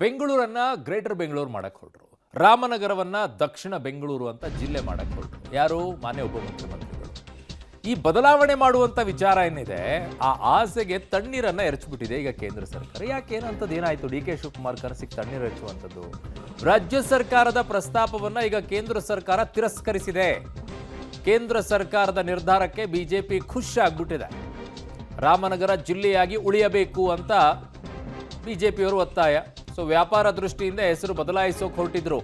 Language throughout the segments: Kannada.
ಬೆಂಗಳೂರನ್ನ ಗ್ರೇಟರ್ ಬೆಂಗಳೂರು ಮಾಡಕ್ಕೆ ಹೊರಟರು. ರಾಮನಗರವನ್ನ ದಕ್ಷಿಣ ಬೆಂಗಳೂರು ಅಂತ ಜಿಲ್ಲೆ ಮಾಡಕ್ಕೆ ಹೊರಟರು. ಯಾರು? ಮಾನ್ಯ ಉಪಮುಖ್ಯಮಂತ್ರಿಗಳು. ಈ ಬದಲಾವಣೆ ಮಾಡುವಂತ ವಿಚಾರ ಏನಿದೆ, ಆ ಆಸೆಗೆ ತಣ್ಣೀರನ್ನ ಎರಚಿಬಿಟ್ಟಿದೆ ಈಗ ಕೇಂದ್ರ ಸರ್ಕಾರ. ಯಾಕೇನಂತದ್ದು ಏನಾಯ್ತು? ಡಿ ಕೆ ಶಿವಕುಮಾರ್ ಕನಸಿಗೆ ತಣ್ಣೀರು ಎರಚುವಂಥದ್ದು. ರಾಜ್ಯ ಸರ್ಕಾರದ ಪ್ರಸ್ತಾಪವನ್ನ ಈಗ ಕೇಂದ್ರ ಸರ್ಕಾರ ತಿರಸ್ಕರಿಸಿದೆ. ಕೇಂದ್ರ ಸರ್ಕಾರದ ನಿರ್ಧಾರಕ್ಕೆ ಬಿಜೆಪಿ ಖುಷಿ ಆಗ್ಬಿಟ್ಟಿದೆ. ರಾಮನಗರ ಜಿಲ್ಲೆಯಾಗಿ ಉಳಿಯಬೇಕು ಅಂತ ಬಿಜೆಪಿಯವರು ಒತ್ತಾಯ. ಸೊ ವ್ಯಾಪಾರ ದೃಷ್ಟಿಯಿಂದ ಹೆಸರು ಬದಲಾಯಿಸೋಕೆ ಹೊರಟಿದ್ರು.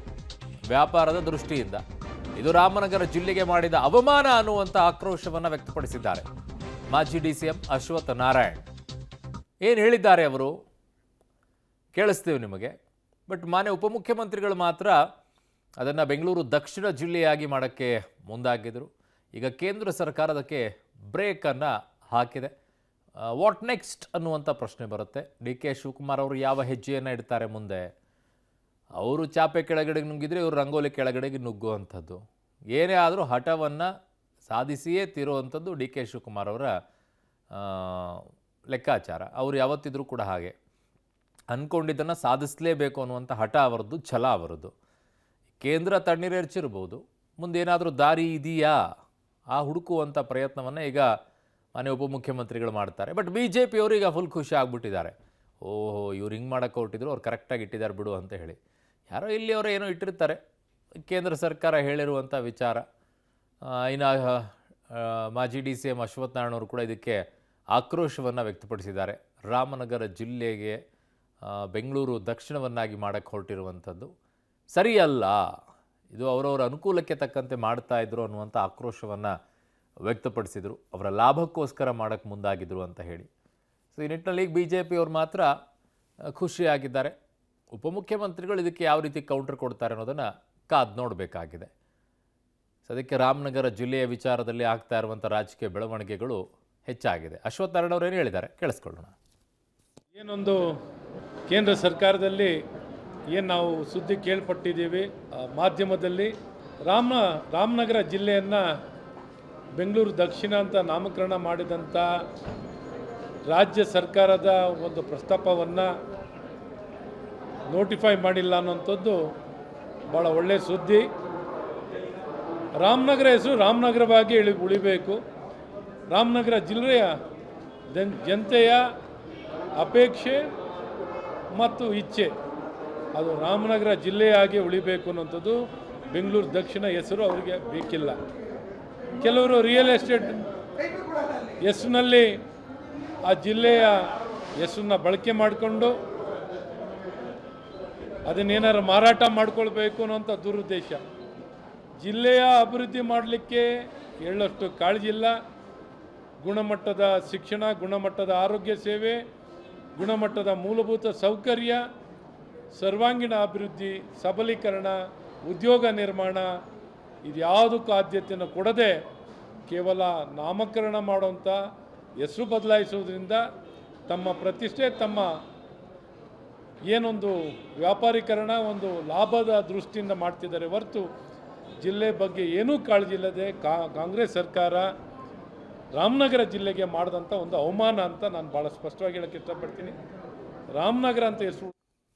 ವ್ಯಾಪಾರದ ದೃಷ್ಟಿಯಿಂದ ಇದು ರಾಮನಗರ ಜಿಲ್ಲೆಗೆ ಮಾಡಿದ ಅವಮಾನ ಅನ್ನುವಂಥ ಆಕ್ರೋಶವನ್ನು ವ್ಯಕ್ತಪಡಿಸಿದ್ದಾರೆ ಮಾಜಿ ಡಿಸಿಎಂ ಅಶ್ವಥ್ ನಾರಾಯಣ್. ಏನು ಹೇಳಿದ್ದಾರೆ ಅವರು ಕೇಳಿಸ್ತೇವೆ ನಿಮಗೆ. ಬಟ್ ಮಾನ್ಯ ಉಪಮುಖ್ಯಮಂತ್ರಿಗಳು ಮಾತ್ರ ಅದನ್ನು ಬೆಂಗಳೂರು ದಕ್ಷಿಣ ಜಿಲ್ಲೆಯಾಗಿ ಮಾಡೋಕ್ಕೆ ಮುಂದಾಗಿದ್ದರು. ಈಗ ಕೇಂದ್ರ ಸರ್ಕಾರ ಅದಕ್ಕೆ ಬ್ರೇಕನ್ನು ಹಾಕಿದೆ. ವಾಟ್ ನೆಕ್ಸ್ಟ್ ಅನ್ನುವಂಥ ಪ್ರಶ್ನೆ ಬರುತ್ತೆ. ಡಿ ಕೆ ಶಿವಕುಮಾರ್ ಅವರು ಯಾವ ಹೆಜ್ಜೆಯನ್ನು ಇಡ್ತಾರೆ ಮುಂದೆ? ಅವರು ಚಾಪೆ ಕೆಳಗಡೆಗೆ ನುಗ್ಗಿದ್ರೆ ಇವರು ರಂಗೋಲಿ ಕೆಳಗಡೆಗೆ ನುಗ್ಗುವಂಥದ್ದು. ಏನೇ ಆದರೂ ಹಠವನ್ನು ಸಾಧಿಸಿಯೇ ತೀರುವಂಥದ್ದು ಡಿ ಕೆ ಶಿವಕುಮಾರ್ ಅವರ ಲೆಕ್ಕಾಚಾರ. ಅವರು ಯಾವತ್ತಿದ್ರೂ ಕೂಡ ಹಾಗೆ ಅಂದ್ಕೊಂಡಿದ್ದನ್ನು ಸಾಧಿಸಲೇಬೇಕು ಅನ್ನುವಂಥ ಹಠ ಅವರದ್ದು, ಛಲ ಅವರದ್ದು. ಕೇಂದ್ರ ತಣ್ಣೀರೆರ್ಚಿರ್ಬೋದು, ಮುಂದೇನಾದರೂ ದಾರಿ ಇದೆಯಾ ಆ ಹುಡುಕುವಂಥ ಪ್ರಯತ್ನವನ್ನು ಈಗ ಮಾನ್ಯ ಉಪಮುಖ್ಯಮಂತ್ರಿಗಳು ಮಾಡ್ತಾರೆ. ಬಟ್ ಬಿ ಜೆ ಪಿಯವರು ಈಗ ಫುಲ್ ಖುಷಿ ಆಗ್ಬಿಟ್ಟಿದ್ದಾರೆ. ಓಹೋ, ಇವ್ರು ಹಿಂಗೆ ಮಾಡೋಕ್ಕೆ ಹೊರಟಿದ್ರು, ಅವ್ರು ಕರೆಕ್ಟಾಗಿ ಇಟ್ಟಿದ್ದಾರೆ ಬಿಡು ಅಂತ ಹೇಳಿ. ಯಾರೋ ಇಲ್ಲಿ ಅವರು ಏನೋ ಇಟ್ಟಿರ್ತಾರೆ. ಕೇಂದ್ರ ಸರ್ಕಾರ ಹೇಳಿರುವಂಥ ವಿಚಾರ. ಇನ್ನು ಮಾಜಿ D C M Ashwath Narayan ಅವರು ಕೂಡ ಇದಕ್ಕೆ ಆಕ್ರೋಶವನ್ನು ವ್ಯಕ್ತಪಡಿಸಿದ್ದಾರೆ. ರಾಮನಗರ ಜಿಲ್ಲೆಗೆ ಬೆಂಗಳೂರು ದಕ್ಷಿಣವನ್ನಾಗಿ ಮಾಡೋಕ್ಕೆ ಹೊರಟಿರುವಂಥದ್ದು ಸರಿಯಲ್ಲ, ಇದು ಅವರವರ ಅನುಕೂಲಕ್ಕೆ ತಕ್ಕಂತೆ ಮಾಡ್ತಾ ಇದ್ರು ಅನ್ನುವಂಥ ಆಕ್ರೋಶವನ್ನು ವ್ಯಕ್ತಪಡಿಸಿದರು. ಅವರ ಲಾಭಕ್ಕೋಸ್ಕರ ಮಾಡೋಕ್ಕೆ ಮುಂದಾಗಿದ್ದರು ಅಂತ ಹೇಳಿ. ಸೊ ಈ ನಿಟ್ಟಿನಲ್ಲಿ ಈಗ ಬಿ ಜೆ ಪಿಯವರು ಮಾತ್ರ ಖುಷಿಯಾಗಿದ್ದಾರೆ. ಉಪಮುಖ್ಯಮಂತ್ರಿಗಳು ಇದಕ್ಕೆ ಯಾವ ರೀತಿ ಕೌಂಟರ್ ಕೊಡ್ತಾರೆ ಅನ್ನೋದನ್ನು ಕಾದು ನೋಡಬೇಕಾಗಿದೆ. ಸೊ ಅದಕ್ಕೆ ರಾಮನಗರ ಜಿಲ್ಲೆಯ ವಿಚಾರದಲ್ಲಿ ಆಗ್ತಾ ಇರುವಂಥ ರಾಜಕೀಯ ಬೆಳವಣಿಗೆಗಳು ಹೆಚ್ಚಾಗಿದೆ. ಅಶ್ವಥ್ ನಾರಾಯಣ್ ಅವರು ಏನು ಹೇಳಿದ್ದಾರೆ ಕೇಳಿಸ್ಕೊಳ್ಳೋಣ. ಏನೊಂದು ಕೇಂದ್ರ ಸರ್ಕಾರದಲ್ಲಿ ಏನು ನಾವು ಸುದ್ದಿ ಕೇಳ್ಪಟ್ಟಿದ್ದೀವಿ ಮಾಧ್ಯಮದಲ್ಲಿ, ರಾಮನಗರ ಜಿಲ್ಲೆಯನ್ನು ಬೆಂಗಳೂರು ದಕ್ಷಿಣ ಅಂತ ನಾಮಕರಣ ಮಾಡಿದಂಥ ರಾಜ್ಯ ಸರ್ಕಾರದ ಒಂದು ಪ್ರಸ್ತಾಪವನ್ನು ನೋಟಿಫೈ ಮಾಡಿಲ್ಲ ಅನ್ನೋಂಥದ್ದು ಭಾಳ ಒಳ್ಳೆಯ ಸುದ್ದಿ. ರಾಮನಗರ ಹೆಸರು ರಾಮನಗರವಾಗಿ ಉಳಿಬೇಕು. ರಾಮನಗರ ಜಿಲ್ಲೆಯ ಜನತೆಯ ಅಪೇಕ್ಷೆ ಮತ್ತು ಇಚ್ಛೆ ಅದು ರಾಮನಗರ ಜಿಲ್ಲೆಯಾಗಿ ಉಳಿಬೇಕು ಅನ್ನೋಂಥದ್ದು. ಬೆಂಗಳೂರು ದಕ್ಷಿಣ ಹೆಸರು ಅವರಿಗೆ ಬೇಕಿಲ್ಲ. ಕೆಲವರು ರಿಯಲ್ ಎಸ್ಟೇಟ್ ಹೆಸರಿನಲ್ಲಿ ಆ ಜಿಲ್ಲೆಯ ಹೆಸರನ್ನ ಬಳಕೆ ಮಾಡಿಕೊಂಡು ಅದನ್ನೇನಾರು ಮಾರಾಟ ಮಾಡ್ಕೊಳ್ಬೇಕು ಅನ್ನೋಂಥ ದುರುದ್ದೇಶ. ಜಿಲ್ಲೆಯ ಅಭಿವೃದ್ಧಿ ಮಾಡಲಿಕ್ಕೆ ಎಳ್ಳಷ್ಟು ಕಾಳಜಿ ಇಲ್ಲ. ಗುಣಮಟ್ಟದ ಶಿಕ್ಷಣ, ಗುಣಮಟ್ಟದ ಆರೋಗ್ಯ ಸೇವೆ, ಗುಣಮಟ್ಟದ ಮೂಲಭೂತ ಸೌಕರ್ಯ, ಸರ್ವಾಂಗೀಣ ಅಭಿವೃದ್ಧಿ, ಸಬಲೀಕರಣ, ಉದ್ಯೋಗ ನಿರ್ಮಾಣ ಇದ್ಯಾವುದಕ್ಕೂ ಆದ್ಯತೆಯನ್ನು ಕೊಡದೆ ಕೇವಲ ನಾಮಕರಣ ಮಾಡುವಂಥ ಹೆಸರು ಬದಲಾಯಿಸುವುದರಿಂದ ತಮ್ಮ ಪ್ರತಿಷ್ಠೆ, ತಮ್ಮ ಏನೊಂದು ವ್ಯಾಪಾರೀಕರಣ, ಒಂದು ಲಾಭದ ದೃಷ್ಟಿಯಿಂದ ಮಾಡ್ತಿದ್ದಾರೆ ಹೊರತು ಜಿಲ್ಲೆ ಬಗ್ಗೆ ಏನೂ ಕಾಳಜಿ ಇಲ್ಲದೆ ಕಾಂಗ್ರೆಸ್ ಸರ್ಕಾರ ರಾಮನಗರ ಜಿಲ್ಲೆಗೆ ಮಾಡಿದಂಥ ಒಂದು ಅವಮಾನ ಅಂತ ನಾನು ಭಾಳ ಸ್ಪಷ್ಟವಾಗಿ ಹೇಳೋಕ್ಕೆ ಇಷ್ಟಪಡ್ತೀನಿ. ರಾಮನಗರ ಅಂತ ಹೆಸರು